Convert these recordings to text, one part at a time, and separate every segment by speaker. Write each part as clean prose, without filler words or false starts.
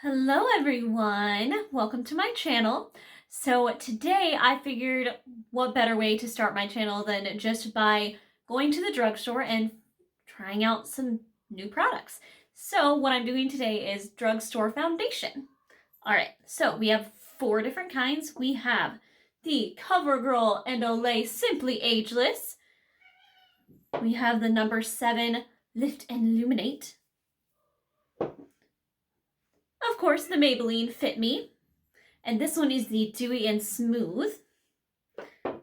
Speaker 1: Hello everyone, welcome to my channel. So today I figured what better way to start my channel than just by going to the drugstore and trying out some new products. So what I'm doing today is drugstore foundation. All right, so we have 4 different kinds. We have the CoverGirl and Olay Simply Ageless. We have the number 7 Lift and Illuminate. Of course, the Maybelline Fit Me. And this one is the Dewy and Smooth.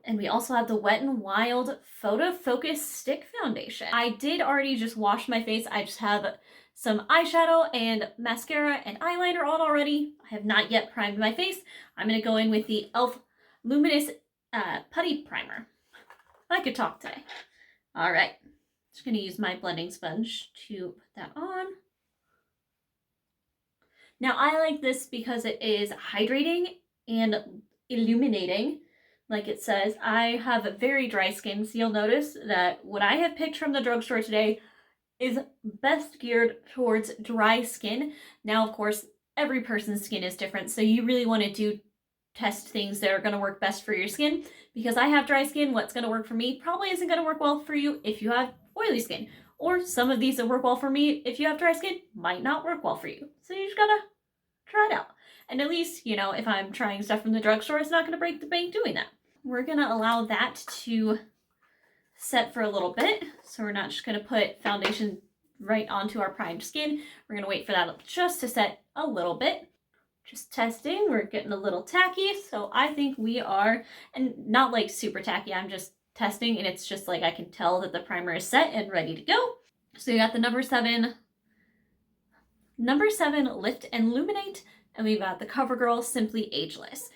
Speaker 1: And we also have the Wet n Wild Photo Focus Stick Foundation. I did already just wash my face. I just have some eyeshadow and mascara and eyeliner on already. I have not yet primed my face. I'm going to go in with the e.l.f. Luminous Putty Primer. I could talk today. All right. Just going to use my blending sponge to put that on. Now I like this because it is hydrating and illuminating, like it says. I have very dry skin, so you'll notice that what I have picked from the drugstore today is best geared towards dry skin. Now, of course, every person's skin is different, so you really want to test things that are going to work best for your skin. Because I have dry skin, what's going to work for me probably isn't going to work well for you if you have oily skin. Or some of these that work well for me, if you have dry skin, might not work well for you. So you just gotta try it out. And at least, you know, if I'm trying stuff from the drugstore, it's not gonna break the bank doing that. We're gonna allow that to set for a little bit. So we're not just gonna put foundation right onto our primed skin. We're gonna wait for that just to set a little bit. Just testing, we're getting a little tacky. So I think we are, and not like super tacky, I'm just testing, and it's just like I can tell that the primer is set and ready to go. So you got the number 7 Lift and Illuminate, and we've got the CoverGirl Simply Ageless.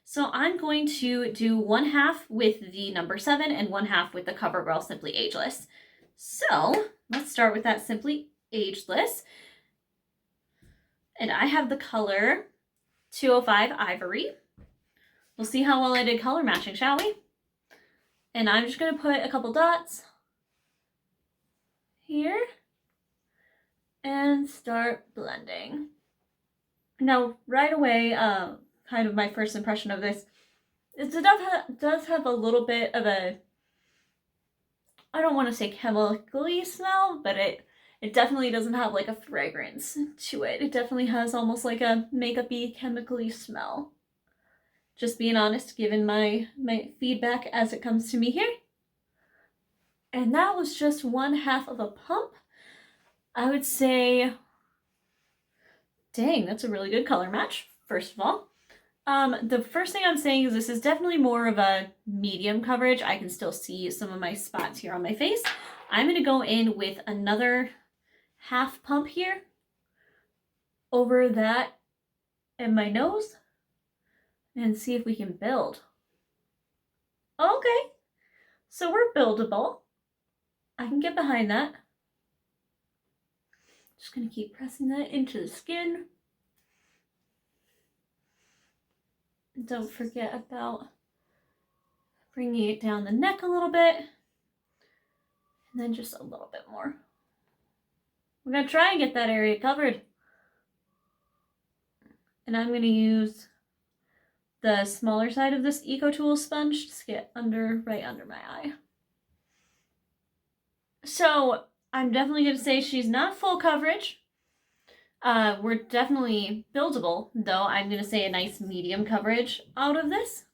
Speaker 1: So I'm going to do 1/2 with the number 7 and 1/2 with the CoverGirl Simply Ageless. So let's start with that Simply Ageless. And I have the color 205 Ivory. We'll see how well I did color matching, shall we? And I'm just going to put a couple dots here and start blending. Now, right away, kind of my first impression of this is it does have a little bit of a, I don't want to say chemically smell, but it definitely doesn't have like a fragrance to it. It definitely has almost like a makeup-y, chemically smell. Just being honest, given my feedback as it comes to me here. And that was just 1/2 of a pump. I would say, dang, that's a really good color match, first of all. The first thing I'm saying is this is definitely more of a medium coverage. I can still see some of my spots here on my face. I'm going to go in with another 1/2 pump here over that and my nose and see if we can build. Okay, so we're buildable. I can get behind that. Just going to keep pressing that into the skin. Don't forget about bringing it down the neck a little bit. And then just a little bit more. We're going to try and get that area covered. And I'm going to use the smaller side of this Eco Tool sponge to get right under my eye. So I'm definitely going to say she's not full coverage. We're definitely buildable, though. I'm going to say a nice medium coverage out of this,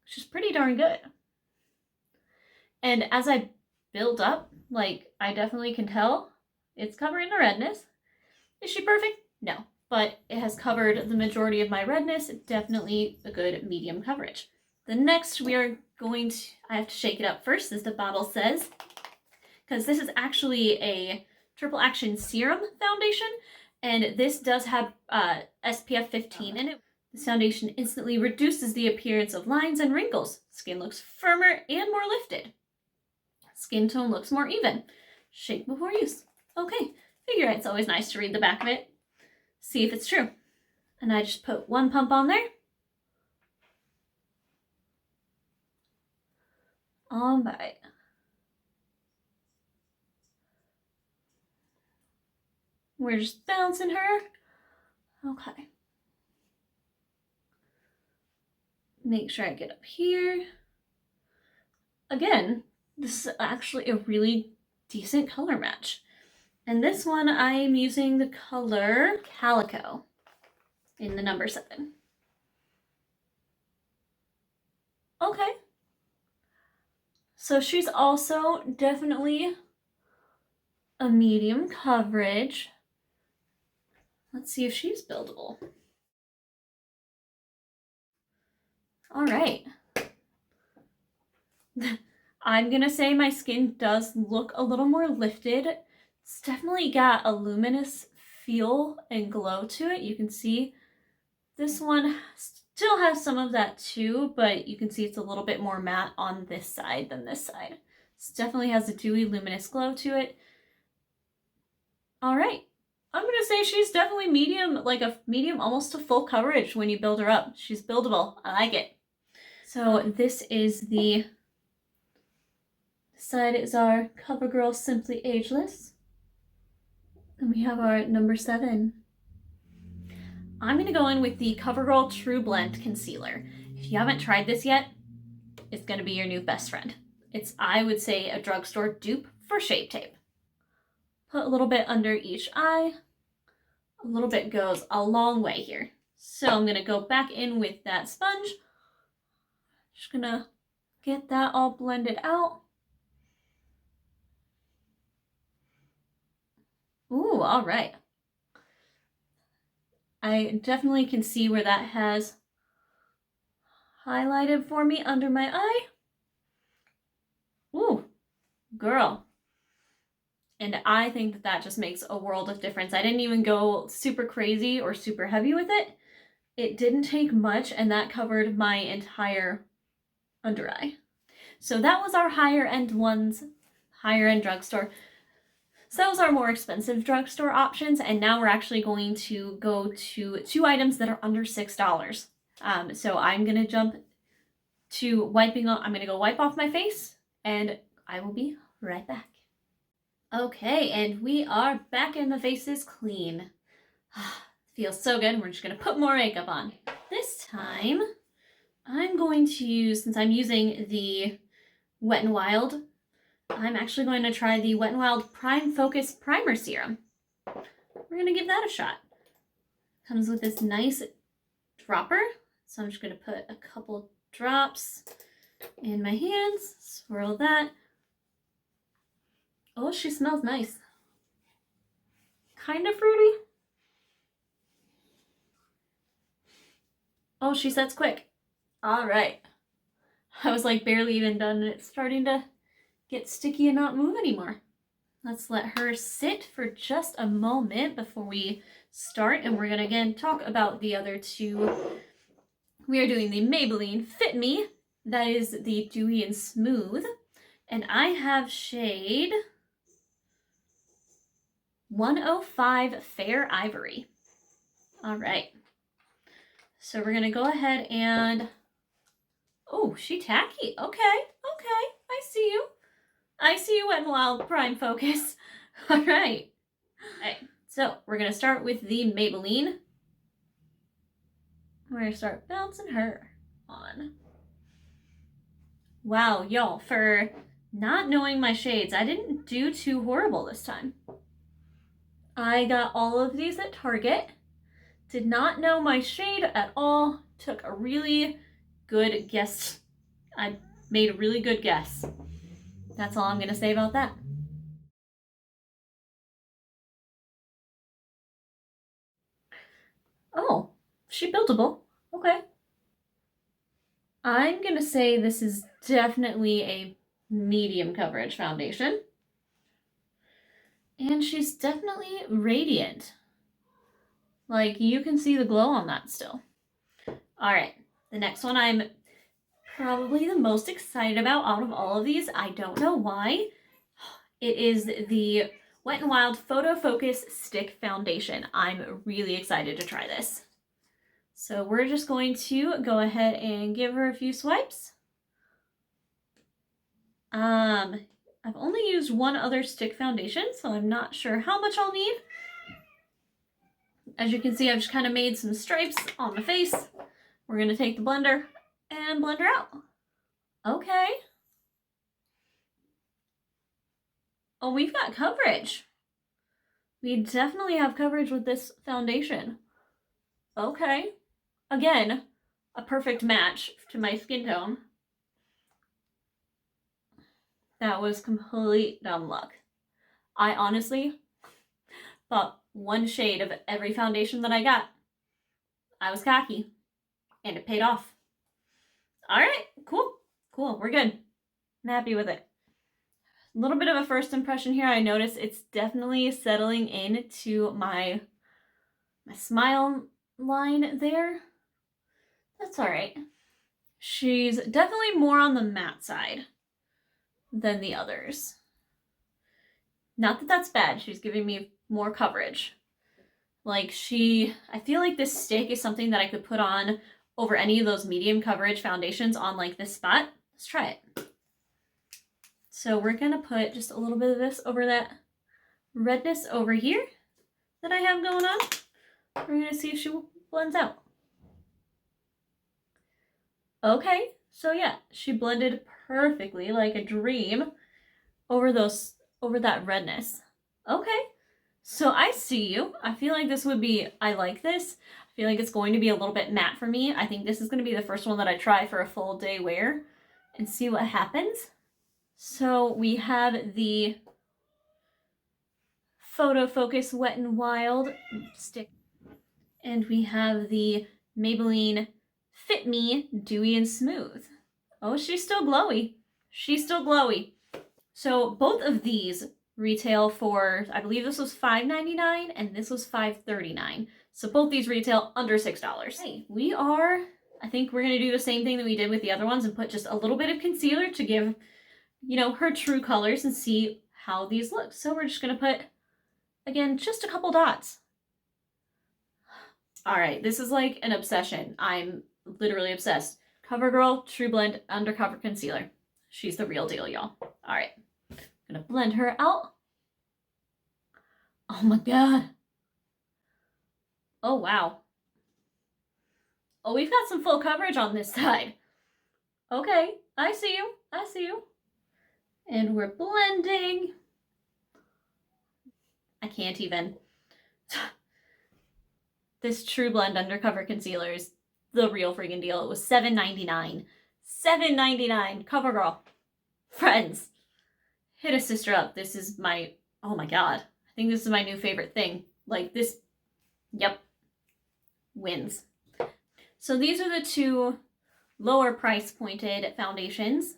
Speaker 1: which is pretty darn good. And as I build up, like, I definitely can tell it's covering the redness. Is she perfect? No, but it has covered the majority of my redness. Definitely a good medium coverage. The next we are going to, I have to shake it up first, as the bottle says, because this is actually a triple action serum foundation, and this does have SPF 15 in it. This foundation instantly reduces the appearance of lines and wrinkles. Skin looks firmer and more lifted. Skin tone looks more even. Shake before use. Okay, figure it's always nice to read the back of it. See if it's true. And I just put 1 pump on there. All right. We're just bouncing her Okay. Make sure I get up here. Again, this is actually a really decent color match. And this one, I am using the color Calico in the number 7. Okay. So she's also definitely a medium coverage. Let's see if she's buildable. All right. I'm gonna say my skin does look a little more lifted. It's definitely got a luminous feel and glow to it. You can see this one still has some of that too, but you can see it's a little bit more matte on this side than this side. It definitely has a dewy, luminous glow to it. All right. I'm gonna say she's definitely medium, like a medium almost to full coverage when you build her up. She's buildable. I like it. So this is the side is our CoverGirl Simply Ageless. And we have our number 7. I'm gonna go in with the CoverGirl True Blend Concealer. If you haven't tried this yet, it's gonna be your new best friend. It's, I would say, a drugstore dupe for Shape Tape. Put a little bit under each eye. A little bit goes a long way here. So I'm gonna go back in with that sponge. Just gonna get that all blended out. Ooh, all right. I definitely can see where that has highlighted for me under my eye. Ooh, girl. And I think that that just makes a world of difference. I didn't even go super crazy or super heavy with it. It didn't take much, and that covered my entire under eye. So that was our higher end ones, higher end drugstore. So those are more expensive drugstore options, and now we're actually going to go to 2 items that are under $6. So I'm gonna jump to wiping off. I'm gonna go wipe off my face, and I will be right back. Okay, and we are back, and the face is clean. Feels so good. We're just gonna put more makeup on. This time, I'm going to use, since I'm using the Wet n Wild, I'm actually going to try the Wet n Wild Prime Focus Primer Serum. We're going to give that a shot. Comes with this nice dropper. So I'm just going to put a couple drops in my hands, swirl that. Oh, she smells nice. Kind of fruity. Oh, she sets quick. All right. I was like barely even done, and it's starting to get sticky and not move anymore. Let's let her sit for just a moment before we start, and we're gonna again talk about the other 2. We are doing the Maybelline Fit Me. That is the Dewy and Smooth, and I have shade 105 Fair Ivory. All right, so we're gonna go ahead and, oh, she tacky. Okay, I see you. I see you, Wet n Wild Prime Focus. All right. So we're gonna start with the Maybelline. We're gonna start bouncing her on. Wow, y'all, for not knowing my shades, I didn't do too horrible this time. I got all of these at Target. Did not know my shade at all. Took a really good guess. I made a really good guess. That's all I'm gonna say about that. Oh, she buildable. Okay. I'm gonna say this is definitely a medium coverage foundation. And she's definitely radiant. Like, you can see the glow on that still. All right, the next one I'm probably the most excited about out of all of these. I don't know why. It is the Wet n Wild Photo Focus Stick Foundation. I'm really excited to try this. So we're just going to go ahead and give her a few swipes. I've only used one other stick foundation, so I'm not sure how much I'll need. As you can see, I've just kind of made some stripes on the face. We're going to take the blender and blend her out. Okay. Oh, we've got coverage. We definitely have coverage with this foundation. Okay. Again, a perfect match to my skin tone. That was complete dumb luck. I honestly thought one shade of every foundation that I got. I was cocky, and it paid off. All right, cool, we're good. I'm happy with it. A little bit of a first impression here. I notice it's definitely settling into my smile line there. That's all right. She's definitely more on the matte side than the others. Not that that's bad. She's giving me more coverage. Like I feel like this stick is something that I could put on over any of those medium coverage foundations on like this spot. Let's try it. So we're gonna put just a little bit of this over that redness over here that I have going on. We're gonna see if she blends out. Okay, so yeah, she blended perfectly like a dream over that redness. Okay, so I see you. I feel like this would be, I like this. I feel like it's going to be a little bit matte for me. I think this is going to be the first one that I try for a full day wear and see what happens. So we have the Photo Focus Wet n Wild stick. And we have the Maybelline Fit Me Dewy and Smooth. Oh, she's still glowy. She's still glowy. So both of these retail for, I believe this was $5.99 and this was $5.39. So both these retail under $6. Hey, I think we're going to do the same thing that we did with the other ones and put just a little bit of concealer to give, you know, her true colors and see how these look. So we're just going to put, again, just a couple dots. All right, this is like an obsession. I'm literally obsessed. CoverGirl TrueBlend Undercover Concealer. She's the real deal, y'all. All right, I'm gonna blend her out. Oh my God. Oh, wow. Oh, we've got some full coverage on this side. Okay, I see you. I see you. And we're blending. I can't even. This TrueBlend Undercover Concealer is the real freaking deal. It was $7.99. $7.99. CoverGirl. Friends. Hit a sister up. This is my, oh my God. I think this is my new favorite thing. Like this, yep, wins. So these are the two lower price pointed foundations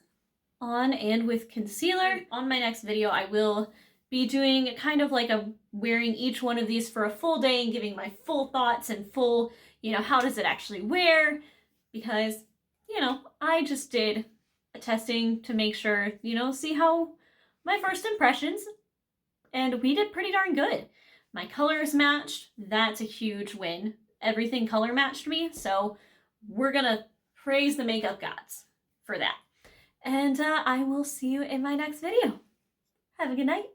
Speaker 1: on and with concealer. On my next video, I will be doing kind of like wearing each one of these for a full day and giving my full thoughts and full, you know, how does it actually wear? Because, you know, I just did a testing to make sure, you know, see how my first impressions, and we did pretty darn good. My colors matched. That's a huge win. Everything color matched me. So we're gonna praise the makeup gods for that. And I will see you in my next video. Have a good night.